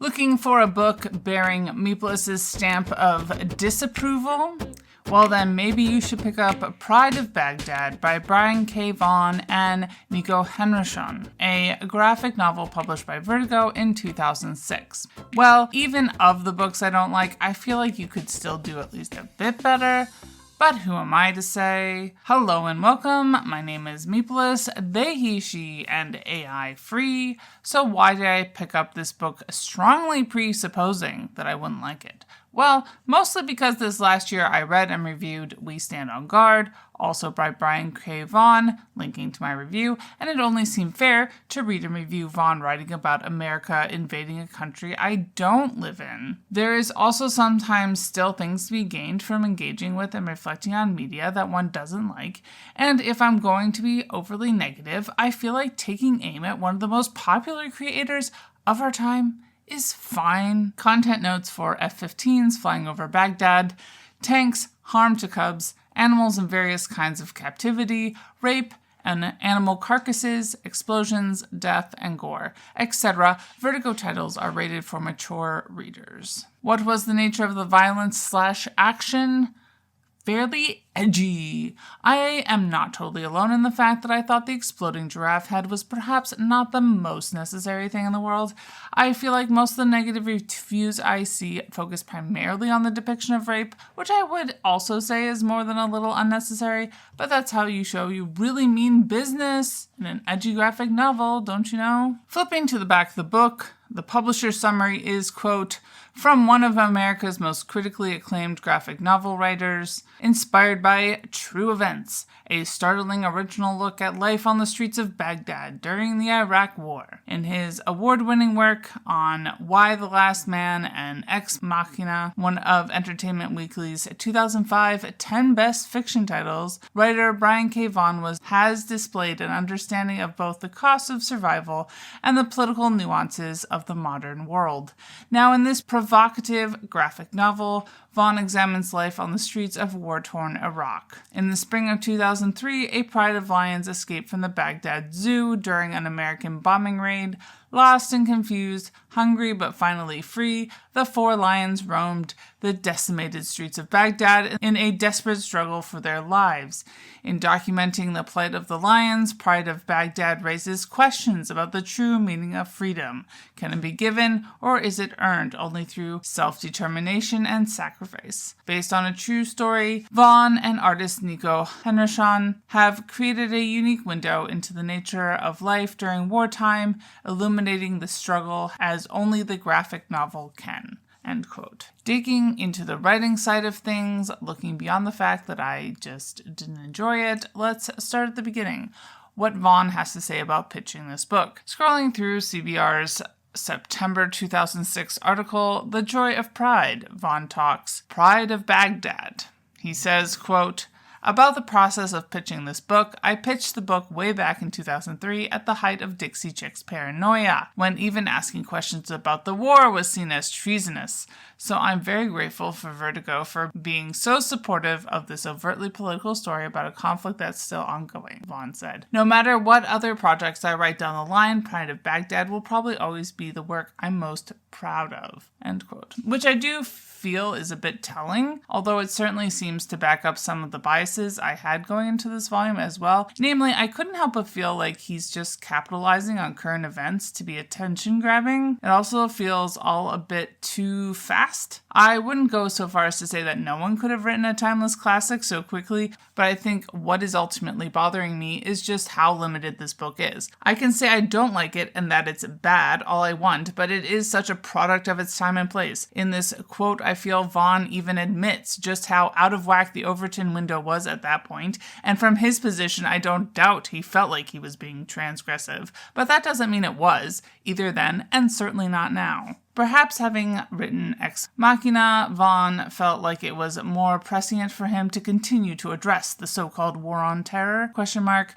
Looking for a book bearing Meeplis's stamp of disapproval? Well then, maybe you should pick up Pride of Baghdad by Brian K. Vaughan and Niko Henrichon, a graphic novel published by Vertigo in 2006. Well, even of the books I don't like, I feel like you could still do at least a bit better. But who am I to say? Hello and welcome, my name is Meeplis, they, he, she, and AI free. So why did I pick up this book strongly presupposing that I wouldn't like it? Well, mostly because this last year I read and reviewed We Stand on Guard, also by Brian K. Vaughan, linking to my review, and it only seemed fair to read and review Vaughan writing about America invading a country I don't live in. There is also sometimes still things to be gained from engaging with and reflecting on media that one doesn't like, and if I'm going to be overly negative, I feel like taking aim at one of the most popular creators of our time is fine. Content notes for F-15s flying over Baghdad, tanks, harm to cubs, animals in various kinds of captivity, rape, and animal carcasses, explosions, death, and gore, etc. Vertigo titles are rated for mature readers. What was the nature of the violence/action? Fairly edgy. I am not totally alone in the fact that I thought the exploding giraffe head was perhaps not the most necessary thing in the world. I feel like most of the negative reviews I see focus primarily on the depiction of rape, which I would also say is more than a little unnecessary, but that's how you show you really mean business in an edgy graphic novel, don't you know? Flipping to the back of the book, the publisher's summary is, quote, from one of America's most critically acclaimed graphic novel writers, inspired by true events, a startling original look at life on the streets of Baghdad during the Iraq War. In his award-winning work on Why the Last Man and Ex Machina, one of Entertainment Weekly's 2005 10 Best Fiction Titles, writer Brian K. Vaughan has displayed an understanding of both the cost of survival and the political nuances of the modern world. Now, in this provocative graphic novel, Vaughan examines life on the streets of war-torn Iraq. In the spring of 2003, a pride of lions escaped from the Baghdad Zoo during an American bombing raid. Lost and confused, hungry but finally free, the 4 lions roamed the decimated streets of Baghdad in a desperate struggle for their lives. In documenting the plight of the lions, Pride of Baghdad raises questions about the true meaning of freedom. Can it be given, or is it earned only through self-determination and sacrifice? Based on a true story, Vaughan and artist Niko Henrichon have created a unique window into the nature of life during wartime, illuminating the struggle as only the graphic novel can. End quote. Digging into the writing side of things, looking beyond the fact that I just didn't enjoy it, let's start at the beginning. What Vaughan has to say about pitching this book. Scrolling through CBR's September 2006 article, The Joy of Pride, Vaughan talks Pride of Baghdad. He says, quote, about the process of pitching this book, I pitched the book way back in 2003 at the height of Dixie Chicks paranoia, when even asking questions about the war was seen as treasonous. So I'm very grateful for Vertigo for being so supportive of this overtly political story about a conflict that's still ongoing, Vaughan said. No matter what other projects I write down the line, Pride of Baghdad will probably always be the work I'm most proud of, end quote. Which I do feel is a bit telling, although it certainly seems to back up some of the biases I had going into this volume as well. Namely, I couldn't help but feel like he's just capitalizing on current events to be attention-grabbing. It also feels all a bit too fast. I wouldn't go so far as to say that no one could have written a timeless classic so quickly, but I think what is ultimately bothering me is just how limited this book is. I can say I don't like it and that it's bad all I want, but it is such a product of its time and place. In this quote, I feel Vaughan even admits just how out of whack the Overton window was at that point, and from his position, I don't doubt he felt like he was being transgressive, but that doesn't mean it was, either then and certainly not now. Perhaps having written Ex Machina, Vaughan felt like it was more prescient for him to continue to address the so-called war on terror, ?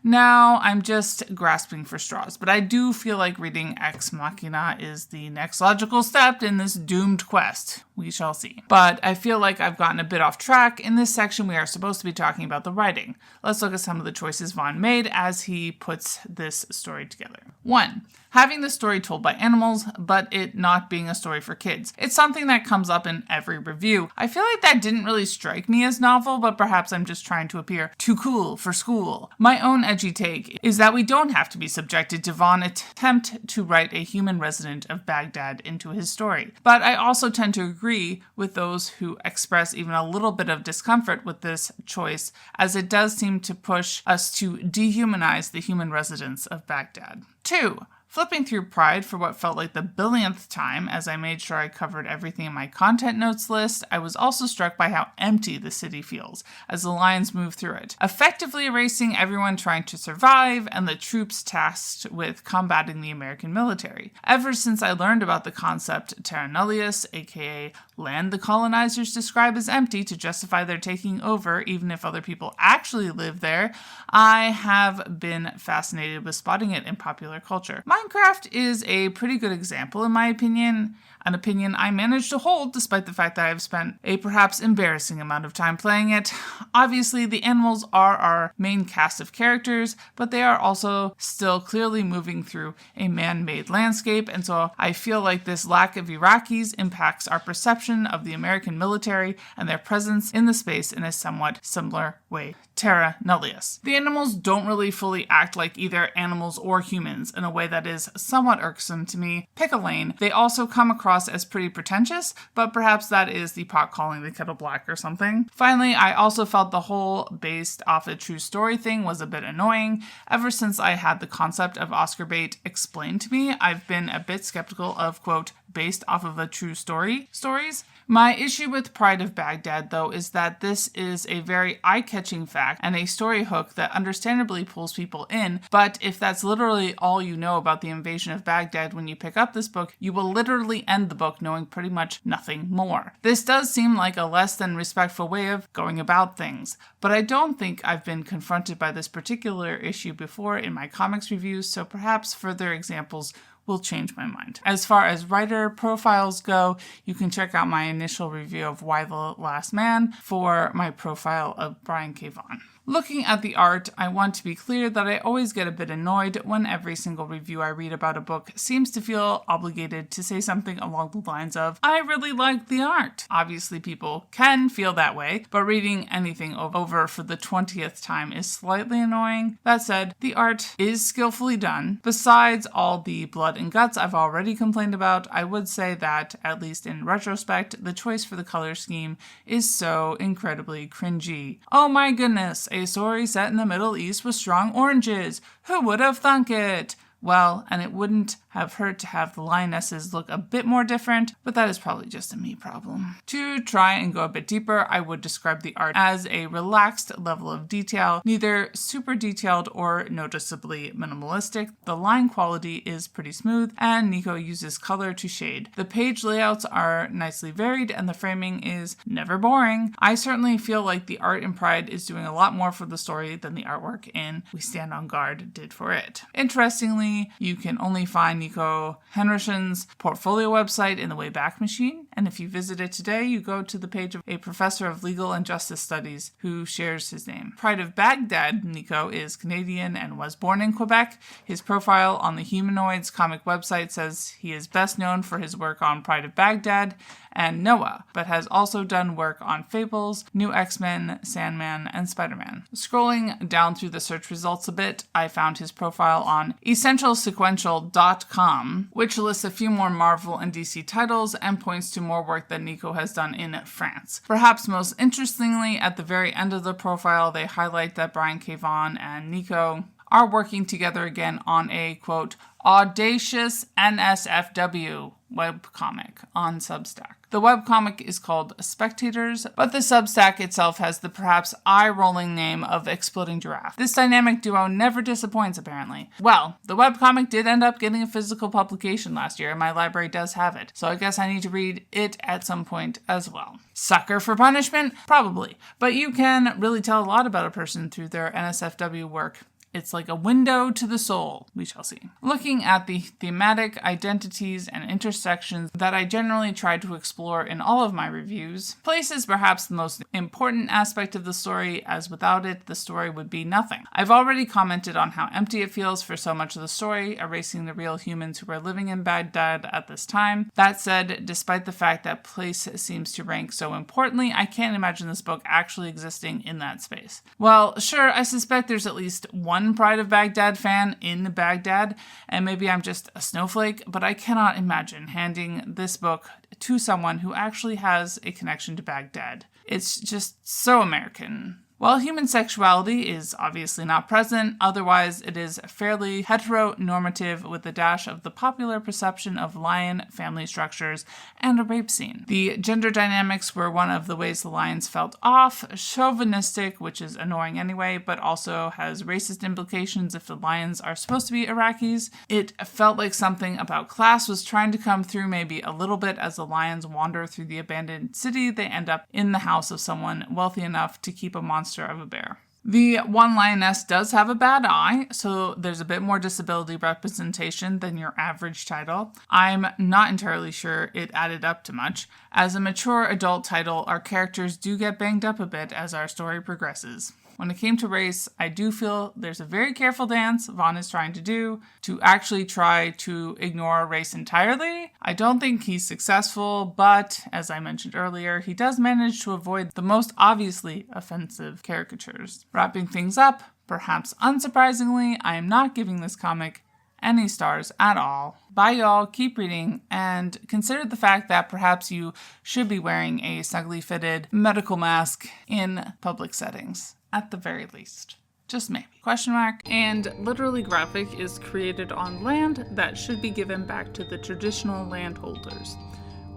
Now, I'm just grasping for straws, but I do feel like reading Ex Machina is the next logical step in this doomed quest. We shall see. But I feel like I've gotten a bit off track. In this section, we are supposed to be talking about the writing. Let's look at some of the choices Vaughan made as he puts this story together. 1. Having the story told by animals, but it not being a story for kids. It's something that comes up in every review. I feel like that didn't really strike me as novel, but perhaps I'm just trying to appear too cool for school. My own edgy take is that we don't have to be subjected to Vaughan's attempt to write a human resident of Baghdad into his story. But I also tend to agree with those who express even a little bit of discomfort with this choice, as it does seem to push us to dehumanize the human residents of Baghdad. 2. Flipping through Pride for what felt like the billionth time as I made sure I covered everything in my content notes list, I was also struck by how empty the city feels as the lions move through it, effectively erasing everyone trying to survive and the troops tasked with combating the American military. Ever since I learned about the concept terra nullius, aka land the colonizers describe as empty to justify their taking over even if other people actually live there, I have been fascinated with spotting it in popular culture. Minecraft is a pretty good example, in my opinion, an opinion I managed to hold despite the fact that I have spent a perhaps embarrassing amount of time playing it. Obviously, the animals are our main cast of characters, but they are also still clearly moving through a man-made landscape, and so I feel like this lack of Iraqis impacts our perception of the American military and their presence in the space in a somewhat similar way. Terra nullius. The animals don't really fully act like either animals or humans in a way that is somewhat irksome to me. Pick a lane. They also come across as pretty pretentious, but perhaps that is the pot calling the kettle black or something. Finally, I also felt the whole based off a true story thing was a bit annoying. Ever since I had the concept of Oscar bait explained to me, I've been a bit skeptical of, quote, based off of a true stories. My issue with Pride of Baghdad, though, is that this is a very eye-catching fact and a story hook that understandably pulls people in, but if that's literally all you know about the invasion of Baghdad when you pick up this book, you will literally end the book knowing pretty much nothing more. This does seem like a less than respectful way of going about things, but I don't think I've been confronted by this particular issue before in my comics reviews, so perhaps further examples will change my mind. As far as writer profiles go, you can check out my initial review of Why the Last Man for my profile of Brian K. Vaughan. Looking at the art, I want to be clear that I always get a bit annoyed when every single review I read about a book seems to feel obligated to say something along the lines of, I really like the art. Obviously, people can feel that way, but reading anything over for the 20th time is slightly annoying. That said, the art is skillfully done. Besides all the blood and guts I've already complained about, I would say that, at least in retrospect, the choice for the color scheme is so incredibly cringy. Oh my goodness, a story set in the Middle East with strong oranges. Who would have thunk it? Well, and it wouldn't have hurt to have the lionesses look a bit more different, but that is probably just a me problem. To try and go a bit deeper, I would describe the art as a relaxed level of detail, neither super detailed or noticeably minimalistic. The line quality is pretty smooth, and Niko uses color to shade. The page layouts are nicely varied, and the framing is never boring. I certainly feel like the art in Pride is doing a lot more for the story than the artwork in We Stand on Guard did for it. Interestingly, you can only find Niko Henrichon's portfolio website in the Wayback Machine, and if you visit it today, you go to the page of a professor of legal and justice studies who shares his name. Pride of Baghdad, Niko is Canadian and was born in Quebec. His profile on the Humanoids comic website says he is best known for his work on Pride of Baghdad and Noah, but has also done work on Fables, New X-Men, Sandman, and Spider-Man. Scrolling down through the search results a bit, I found his profile on essentialsequential.com, which lists a few more Marvel and DC titles and points to more work that Niko has done in France. Perhaps most interestingly, at the very end of the profile, they highlight that Brian K. Vaughan and Niko are working together again on a, quote, audacious NSFW webcomic on Substack. The webcomic is called Spectators, but the Substack itself has the perhaps eye-rolling name of Exploding Giraffe. This dynamic duo never disappoints, apparently. Well, the webcomic did end up getting a physical publication last year, and my library does have it, so I guess I need to read it at some point as well. Sucker for punishment? Probably. But you can really tell a lot about a person through their NSFW work It's like a window to the soul. We shall see. Looking at the thematic identities and intersections that I generally try to explore in all of my reviews, place is perhaps the most important aspect of the story, as without it, the story would be nothing. I've already commented on how empty it feels for so much of the story, erasing the real humans who are living in Baghdad at this time. That said, despite the fact that place seems to rank so importantly, I can't imagine this book actually existing in that space. Well, sure, I suspect there's at least one Pride of Baghdad fan in Baghdad, and maybe I'm just a snowflake, but I cannot imagine handing this book to someone who actually has a connection to Baghdad. It's just so American. While human sexuality is obviously not present, otherwise it is fairly heteronormative with a dash of the popular perception of lion family structures and a rape scene. The gender dynamics were one of the ways the lions felt off, chauvinistic, which is annoying anyway, but also has racist implications if the lions are supposed to be Iraqis. It felt like something about class was trying to come through maybe a little bit as the lions wander through the abandoned city. They end up in the house of someone wealthy enough to keep a monster of a bear. The one lioness does have a bad eye, so there's a bit more disability representation than your average title. I'm not entirely sure it added up to much. As a mature adult title, our characters do get banged up a bit as our story progresses. When it came to race, I do feel there's a very careful dance Vaughan is trying to do to actually try to ignore race entirely. I don't think he's successful, but as I mentioned earlier, he does manage to avoid the most obviously offensive caricatures. Wrapping things up, perhaps unsurprisingly, I am not giving this comic any stars at all. Bye y'all, keep reading, and consider the fact that perhaps you should be wearing a snugly fitted medical mask in public settings. At the very least. Just maybe. Question mark. And Literally Graphic is created on land that should be given back to the traditional landholders,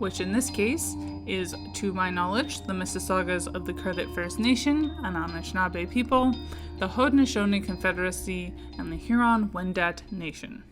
which in this case is, to my knowledge, the Mississaugas of the Credit First Nation, an Anishinaabe people, the Haudenosaunee Confederacy, and the Huron-Wendat Nation.